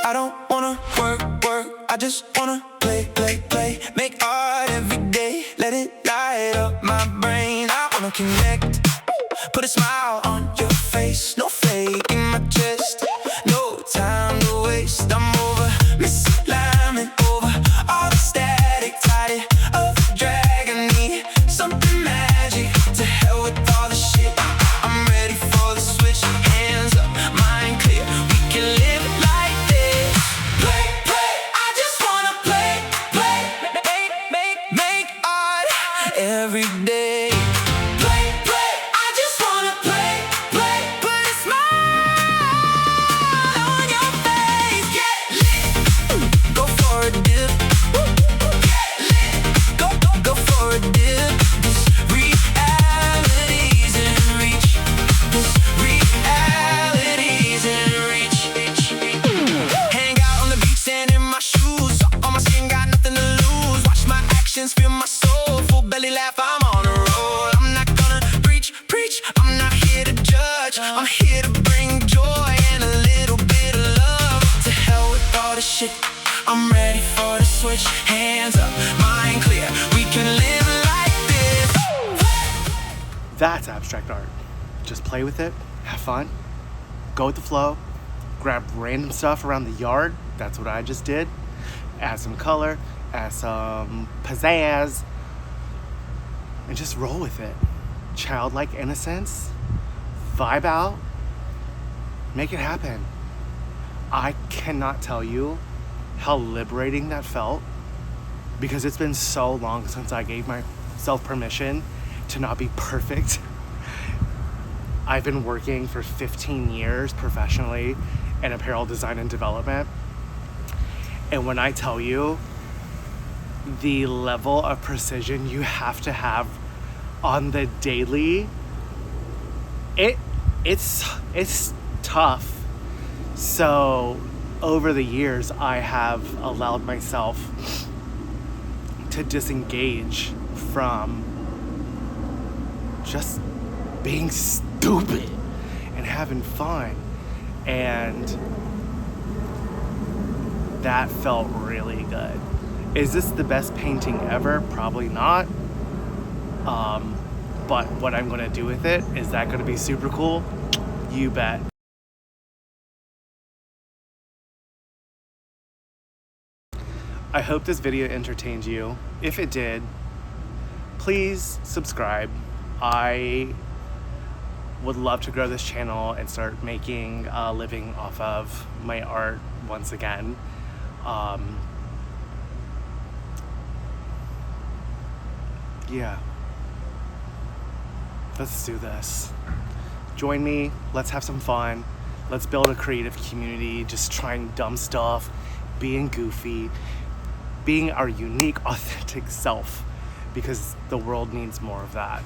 I don't wanna work, I just wanna play. Make art every day, let it light up my brain. I wanna connect, put a smile on your face. No fake in my chest, no time to waste. I'm over misalignment, over all the static. Tired of the drag, I need something magic. To hell with all the shit, I'm ready for the switch. Hands up, mind clear, we can live it like this. Play, I just wanna play. Make art every day. Play, I just wanna play. Put a smile on your face. Get lit, go for a dip. Get lit, go for a dip. This reality's in reach. This reality's in reach. Hang out on the beach, sand in my shoes. On my skin, got nothing to lose. Watch my actions, feel my soul. Full belly laugh, I'm on a roll. I'm not gonna preach. I'm not here to judge. I'm here to bring joy and a little bit of love. To hell with all the shit, I'm ready for the switch. Hands up, mind clear, we can live like this. That's abstract art. Just play with it, have fun, go with the flow, grab random stuff around the yard. That's what I just did. Add some color, add some pizzazz, and just roll with it. Childlike innocence, vibe out, make it happen. I cannot tell you how liberating that felt, because it's been so long since I gave myself permission to not be perfect. I've been working for 15 years professionally in apparel design and development. And when I tell you the level of precision you have to have on the daily, it's tough. So over the years, I have allowed myself to disengage from just being stupid and having fun, and that felt really good. Is this the best painting ever? Probably not. But what I'm gonna do with it, is that gonna be super cool? You bet. I hope this video entertained you. If it did, please subscribe. I would love to grow this channel and start making a living off of my art once again. Yeah. Let's do this. Join me, let's have some fun. Let's build a creative community, just trying dumb stuff, being goofy, being our unique, authentic self, because the world needs more of that.